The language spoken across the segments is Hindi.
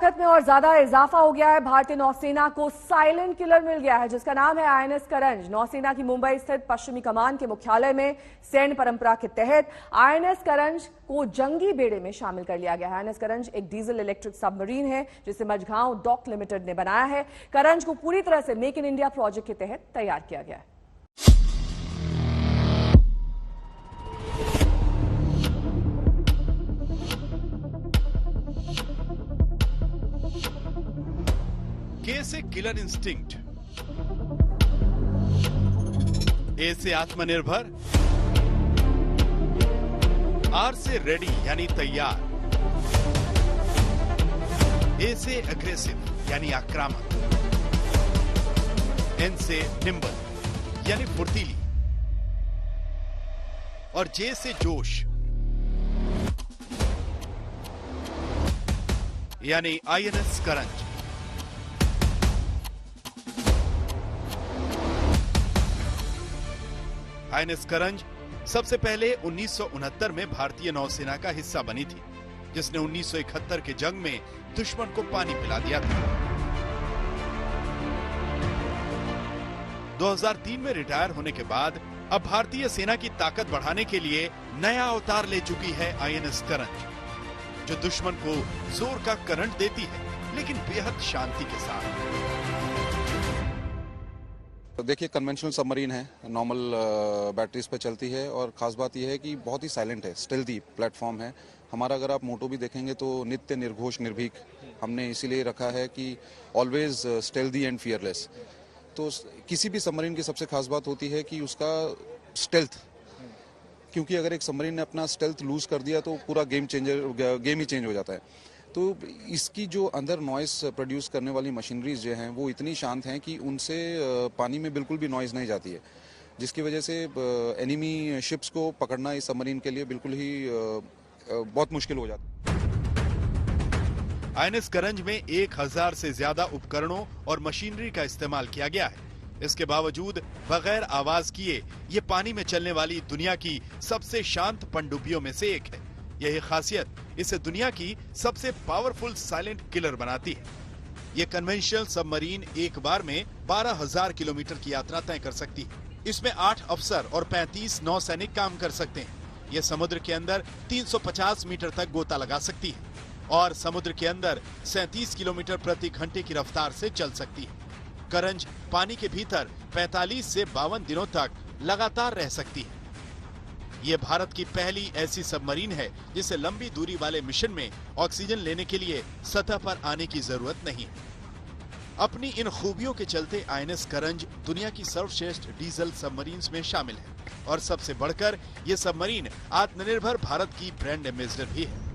ताकत में और ज्यादा इजाफा हो गया है। भारतीय नौसेना को साइलेंट किलर मिल गया है जिसका नाम है आईएनएस करंज। नौसेना की मुंबई स्थित पश्चिमी कमान के मुख्यालय में सैन्य परंपरा के तहत आईएनएस करंज को जंगी बेड़े में शामिल कर लिया गया है। आईएनएस करंज एक डीजल इलेक्ट्रिक सबमरीन है जिसे मझगांव डॉक लिमिटेड ने बनाया है। करंज को पूरी तरह से मेक इन इंडिया प्रोजेक्ट के तहत तैयार किया गया है। के से किलर इंस्टिंक्ट, ए से आत्मनिर्भर, आर से रेडी यानी तैयार, ए से अग्रेसिव यानी आक्रामक, एन से निम्बल यानी फुर्तीली और जे से जोश यानी आईएनएस करंज। आईएनएस करंज सबसे पहले 1969 में भारतीय नौसेना का हिस्सा बनी थी, जिसने 1971 के जंग में दुश्मन को पानी पिला दिया था। 2003 में रिटायर होने के बाद अब भारतीय सेना की ताकत बढ़ाने के लिए नया अवतार ले चुकी है आईएनएस करंज, जो दुश्मन को जोर का करंट देती है लेकिन बेहद शांति के साथ। देखिए, कन्वेंशनल सबमरीन है, नॉर्मल बैटरीज पे चलती है और ख़ास बात यह है कि बहुत ही साइलेंट है, स्टेल्दी प्लेटफॉर्म है हमारा। अगर आप मोटो भी देखेंगे तो नित्य निर्घोष निर्भीक हमने इसीलिए रखा है कि ऑलवेज स्टेल्दी एंड फियरलेस। तो किसी भी सबमरीन की सबसे खास बात होती है कि उसका स्टेल्थ, क्योंकि अगर एक सबमरीन ने अपना स्टेल्थ लूज कर दिया तो पूरा गेम ही चेंज हो जाता है। तो इसकी जो अंदर नॉइस प्रोड्यूस करने वाली मशीनरीज जो हैं वो इतनी शांत हैं कि उनसे पानी में बिल्कुल भी नॉइज नहीं जाती है, जिसकी वजह से एनिमी शिप्स को पकड़ना इस सबमरीन के लिए बिल्कुल ही बहुत मुश्किल हो जाता है। आईएनएस करंज में 1000 से ज्यादा उपकरणों और मशीनरी का इस्तेमाल किया गया है। इसके बावजूद बगैर आवाज किए ये पानी में चलने वाली दुनिया की सबसे शांत पनडुब्बियों में से एक है। यही खासियत इसे दुनिया की सबसे पावरफुल साइलेंट किलर बनाती है। ये कन्वेंशनल सबमरीन एक बार में 12,000 किलोमीटर की यात्रा तय कर सकती है। इसमें 8 अफसर और 35 नौसैनिक काम कर सकते हैं। ये समुद्र के अंदर 350 मीटर तक गोता लगा सकती है और समुद्र के अंदर 37 किलोमीटर प्रति घंटे की रफ्तार से चल सकती है। करंज पानी के भीतर 45 से 52 दिनों तक लगातार रह सकती है। ये भारत की पहली ऐसी सबमरीन है जिसे लंबी दूरी वाले मिशन में ऑक्सीजन लेने के लिए सतह पर आने की जरूरत नहीं। अपनी इन खूबियों के चलते आईएनएस करंज दुनिया की सर्वश्रेष्ठ डीजल सबमरीन्स में शामिल है और सबसे बढ़कर ये सबमरीन आत्मनिर्भर भारत की ब्रांड एम्बेसडर भी है।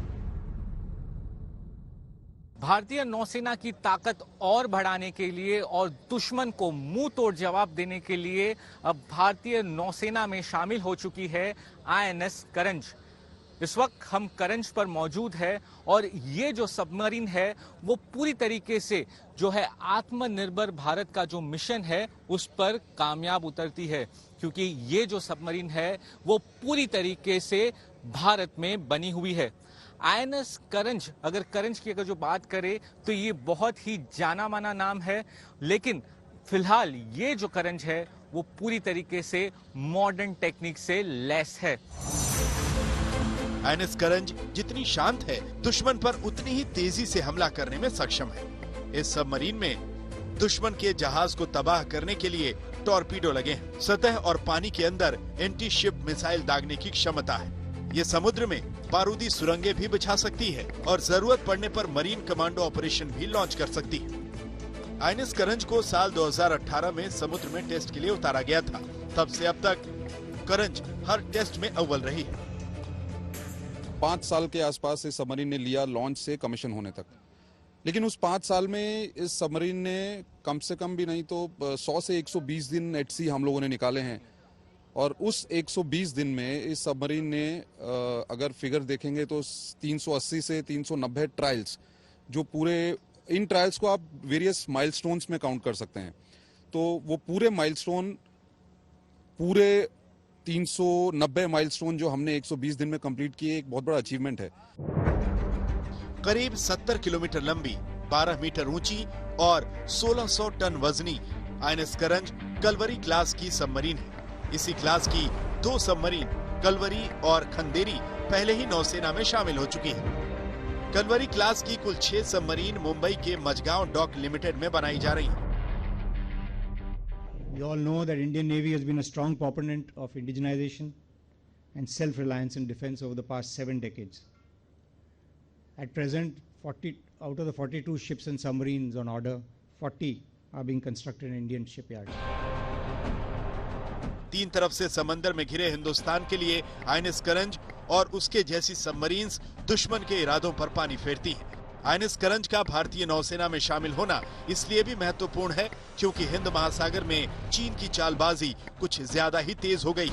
भारतीय नौसेना की ताकत और बढ़ाने के लिए और दुश्मन को मुंह तोड़ जवाब देने के लिए अब भारतीय नौसेना में शामिल हो चुकी है आईएनएस करंज। इस वक्त हम करंज पर मौजूद है और ये जो सबमरीन है वो पूरी तरीके से जो है आत्मनिर्भर भारत का जो मिशन है उस पर कामयाब उतरती है, क्योंकि ये जो सबमरीन है वो पूरी तरीके से भारत में बनी हुई है। आईएनएस करंज, अगर करंज की जो बात करें तो ये बहुत ही जाना माना नाम है, लेकिन फिलहाल ये जो करंज है वो पूरी तरीके से मॉडर्न टेक्निक से लैस है। आईएनएस करंज जितनी शांत है, दुश्मन पर उतनी ही तेजी से हमला करने में सक्षम है। इस सबमरीन में दुश्मन के जहाज को तबाह करने के लिए टॉर्पीडो लगे हैं। सतह और पानी के अंदर एंटी शिप मिसाइल दागने की क्षमता है। ये समुद्र में बारूदी सुरंगें भी बिछा सकती है और जरूरत पड़ने पर मरीन कमांडो ऑपरेशन भी लॉन्च कर सकती है। आईएनएस करंज को साल 2018 में समुद्र में टेस्ट के लिए उतारा गया था। तब से अब तक करंज हर टेस्ट में अव्वल रही है। 5 साल के आसपास इस सबमरीन ने लिया लॉन्च से कमीशन होने तक, लेकिन उस 5 साल में इस सबमरीन ने कम से कम भी नहीं तो 100 से 120 दिन एट सी हम लोगों ने निकाले हैं। और उस 120 दिन में इस सबमरीन ने अगर फिगर देखेंगे तो 380 से 390 ट्रायल्स, जो पूरे इन ट्रायल्स को आप वेरियस माइलस्टोन्स में काउंट कर सकते हैं, तो वो पूरे माइलस्टोन, पूरे 390 माइलस्टोन जो हमने 120 दिन में कंप्लीट किए, एक बहुत बड़ा अचीवमेंट है। करीब 70 किलोमीटर लंबी 12 मीटर ऊंची और 1600 टन वजनी आईएनएस करंज कलवरी क्लास की सबमरीन है। इसी क्लास की 2 सबमरीन कलवरी और खंदेरी पहले ही नौसेना में शामिल हो चुकी हैं। कलवरी क्लास की कुल 6 सबमरीन मुंबई के मझगांव डॉक लिमिटेड में बनाई जा रही हैं। We all know that Indian Navy has been a strong proponent of indigenization and self-reliance in defense over the past 7 decades. At present, 40 out of the 42 ships and submarines on order, 40 are being constructed in Indian shipyards. 3 तरफ से समंदर में घिरे हिंदुस्तान के लिए आईएनएस करंज और उसके जैसी सबमरीन्स दुश्मन के इरादों पर पानी फेरती हैं। आईएनएस करंज का भारतीय नौसेना में शामिल होना इसलिए भी महत्वपूर्ण है क्योंकि हिंद महासागर में चीन की चालबाजी कुछ ज्यादा ही तेज हो गई।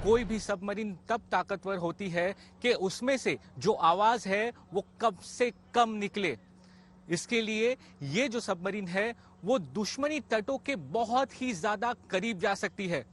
कोई भी सबमरीन तब ताकतवर होती है कि उसमें से जो आवाज है वो कम से कम निकले। इसके लिए ये जो सबमरीन है वो दुश्मनी तटों के बहुत ही ज्यादा करीब जा सकती है।